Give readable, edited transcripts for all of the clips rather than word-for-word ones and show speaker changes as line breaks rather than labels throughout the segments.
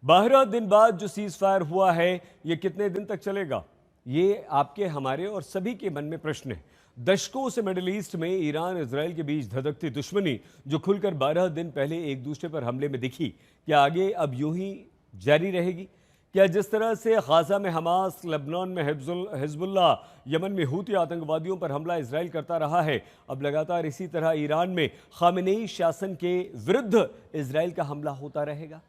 12 दिन बाद जो सीज फायर हुआ है, ये कितने दिन तक चलेगा? ये आपके, हमारे और सभी के मन में प्रश्न है। दशकों से मिडिल ईस्ट में ईरान इजराइल के बीच धधकती दुश्मनी जो खुलकर 12 दिन पहले एक दूसरे पर हमले में दिखी, क्या आगे अब यूं ही जारी रहेगी? क्या जिस तरह से गाजा में हमास, लेबनान में हिजबुल्लाह, यमन में हूती आतंकवादियों पर हमला इजराइल करता रहा है, अब लगातार इसी तरह ईरान में खामेनेई शासन के विरुद्ध इजराइल का हमला होता रहेगा?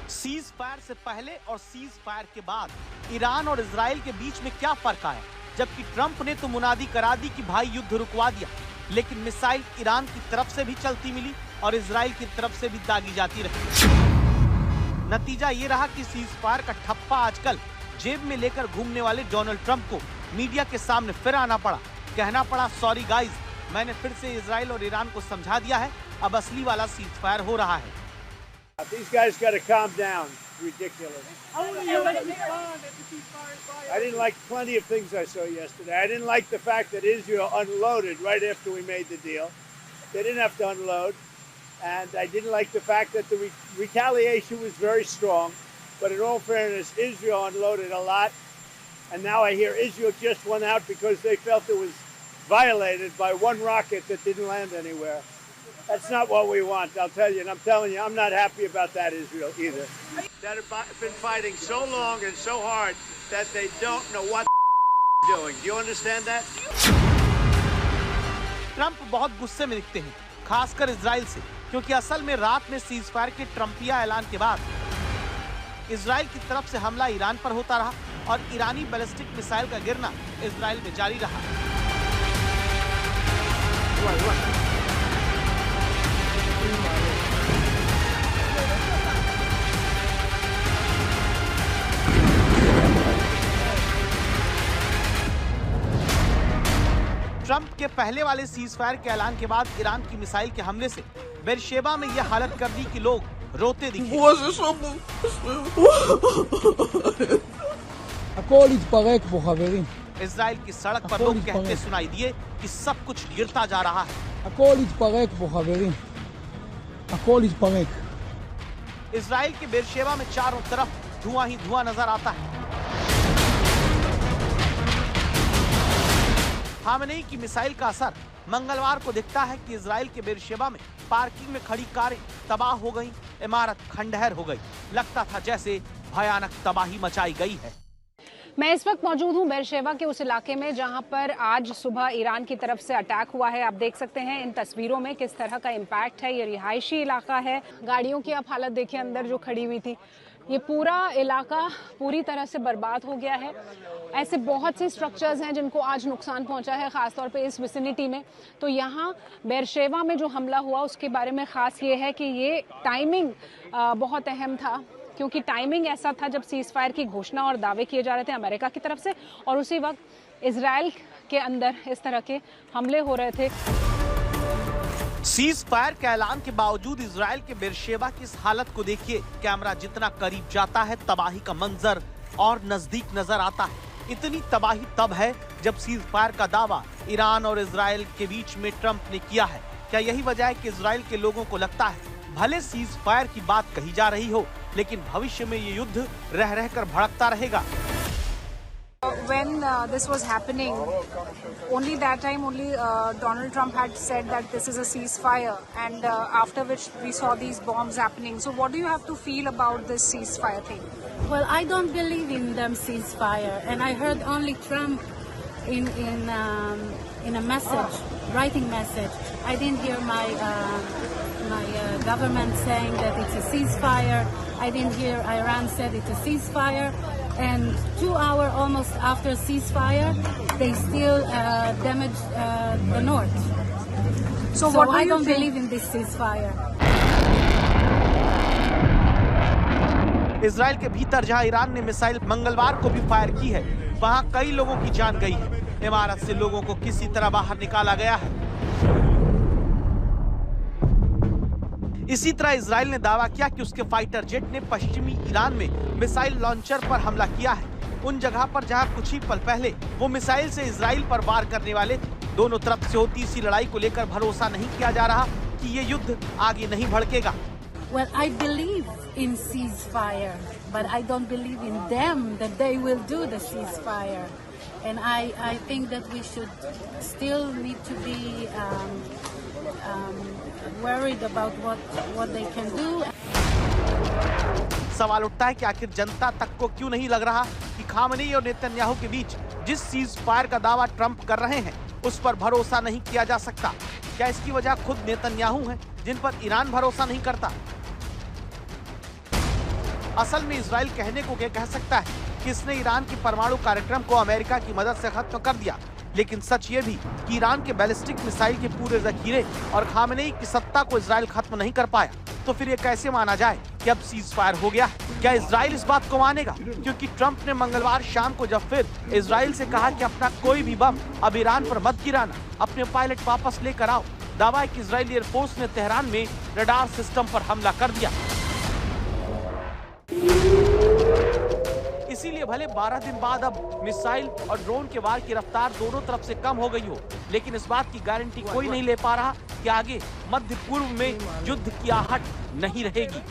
सीज फायर से पहले और सीज फायर के बाद ईरान और इजराइल के बीच में क्या फर्क आया? जबकि ट्रंप ने तो मुनादी करा दी कि भाई युद्ध रुकवा दिया, लेकिन मिसाइल ईरान की तरफ से भी चलती मिली और इजराइल की तरफ से भी दागी जाती रही। नतीजा ये रहा कि सीज फायर का ठप्पा आजकल जेब में लेकर घूमने वाले डोनाल्ड ट्रंप को मीडिया के सामने फिर आना पड़ा, कहना पड़ा सॉरी गाइज, मैंने फिर से इजराइल और ईरान को समझा दिया है, अब असली वाला सीज फायर हो रहा है।
These guys got to calm down. It's ridiculous. I didn't like plenty of things I saw yesterday. I didn't like the fact that Israel unloaded right after we made the deal. They didn't have to unload. And I didn't like the fact that the retaliation was very strong. But in all fairness, Israel unloaded a lot. And now I hear Israel just went out because they felt it was violated by one rocket that didn't land anywhere. That's not what we want, I'll tell you. And I'm telling you, I'm not happy about that, Israel, either. That have been fighting so long and so hard that they don't know what doing. Do you understand that?
Trump बहुत गुस्से में दिखते हैं, खासकर Israel से, क्योंकि असल में रात में सीज फायर के ट्रंपिया ऐलान के बाद इजराइल की तरफ से हमला ईरान पर होता रहा और ईरानी बैलिस्टिक मिसाइल का गिरना इजराइल में जारी रहा। ट्रंप के पहले वाले सीज फायर के ऐलान के बाद ईरान की मिसाइल के हमले से बेरशेबा में यह हालत कर दी कि लोग रोते दिखे। इजराइल की सड़क पर लोग कहते सुनाई दिए कि सब कुछ गिरता जा रहा है। इजराइल के बेरशेबा में चारों तरफ धुआं ही धुआं नजर आता है। खामेनेई की मिसाइल का असर मंगलवार को दिखता है कि इजराइल के बेरशेबा में पार्किंग में खड़ी कारें तबाह हो गईं, इमारत खंडहर हो गई, लगता था जैसे भयानक तबाही मचाई गई है।
मैं इस वक्त मौजूद हूं बेरशेबा के उस इलाके में जहां पर आज सुबह ईरान की तरफ से अटैक हुआ है। आप देख सकते हैं इन तस्वीरों में किस तरह का इम्पैक्ट है। ये रिहायशी इलाका है, गाड़ियों की आप हालत देखिए अंदर जो खड़ी हुई थी। ये पूरा इलाका पूरी तरह से बर्बाद हो गया है। ऐसे बहुत से स्ट्रक्चर्स हैं जिनको आज नुकसान पहुंचा है, खासतौर पे इस विसिनिटी में। तो यहाँ बेरशेबा में जो हमला हुआ उसके बारे में खास ये है कि ये टाइमिंग बहुत अहम था, क्योंकि टाइमिंग ऐसा था जब सीज फायर की घोषणा और दावे किए जा रहे थे अमेरिका की तरफ से, और उसी वक्त इजराइल के अंदर इस तरह के हमले हो रहे थे।
सीज फायर के ऐलान के बावजूद इजराइल के बेरशेबा की इस हालत को देखिए। कैमरा जितना करीब जाता है तबाही का मंजर और नजदीक नजर आता है। इतनी तबाही तब है जब सीज फायर का दावा ईरान और इजराइल के बीच में ट्रंप ने किया है। क्या यही वजह है कि इजराइल के लोगों को लगता है भले सीज फायर की बात कही जा रही हो, लेकिन भविष्य में ये युद्ध रह रहकर भड़कता रहेगा।
When this was happening, only that time Donald Trump had said that this is a ceasefire, and after which we saw these bombs happening. So what do you have to feel about this ceasefire thing?
Well, I don't believe in them ceasefire, and I heard only Trump in a message, writing message. I didn't hear my government saying that it's a ceasefire. I didn't hear Iran said it's a ceasefire. And 2 hours almost after ceasefire, they still damaged the north. So I don't believe in this ceasefire.
Israel के भीतर जहां Iran ने missile मंगलवार को भी fire की है, वहां कई लोगों की जान गई है। इमारत से लोगों को किसी तरह बाहर निकाला गया है। इसी तरह इजराइल ने दावा किया कि उसके फाइटर जेट ने पश्चिमी ईरान में मिसाइल लॉन्चर पर हमला किया है, उन जगह पर जहां कुछ ही पल पहले वो मिसाइल से इजराइल पर वार करने वाले थे। दोनों तरफ से होती इसी लड़ाई को लेकर भरोसा नहीं किया जा रहा कि ये युद्ध आगे नहीं भड़केगा।
Well, I believe in ceasefire, but I don't believe in them that they will do the ceasefire. And I think that we should still need to be worried about what they can do.
सवाल उठता है कि आखिर जनता तक को क्यों नहीं लग रहा कि खामनेई और नेतन्याहू के बीच जिस सीज फायर का दावा ट्रंप कर रहे हैं उस पर भरोसा नहीं किया जा सकता। क्या इसकी वजह खुद नेतन्याहू हैं जिन पर ईरान भरोसा नहीं करता? असल में इजराइल कहने को क्या कह सकता है कि इसने ईरान की परमाणु कार्यक्रम को अमेरिका की मदद से खत्म कर दिया, लेकिन सच ये भी कि ईरान के बैलिस्टिक मिसाइल के पूरे जखीरे और खामनेई की सत्ता को इजराइल खत्म नहीं कर पाया। तो फिर ये कैसे माना जाए कि अब सीज फायर हो गया? क्या इजराइल इस बात को मानेगा? क्योंकि ट्रंप ने मंगलवार शाम को जब फिर इजराइल से कहा कि अपना कोई भी बम अब ईरान पर मत गिराना, अपने पायलट वापस लेकर आओ, दावा है कि इजरायली एयरफोर्स ने तेहरान में रडार सिस्टम पर हमला कर दिया। इसीलिए भले 12 दिन बाद अब मिसाइल और ड्रोन के वार की रफ्तार दोनों तरफ से कम हो गई हो, लेकिन इस बात की गारंटी कोई नहीं ले पा रहा कि आगे मध्य पूर्व में युद्ध की आहट नहीं रहेगी।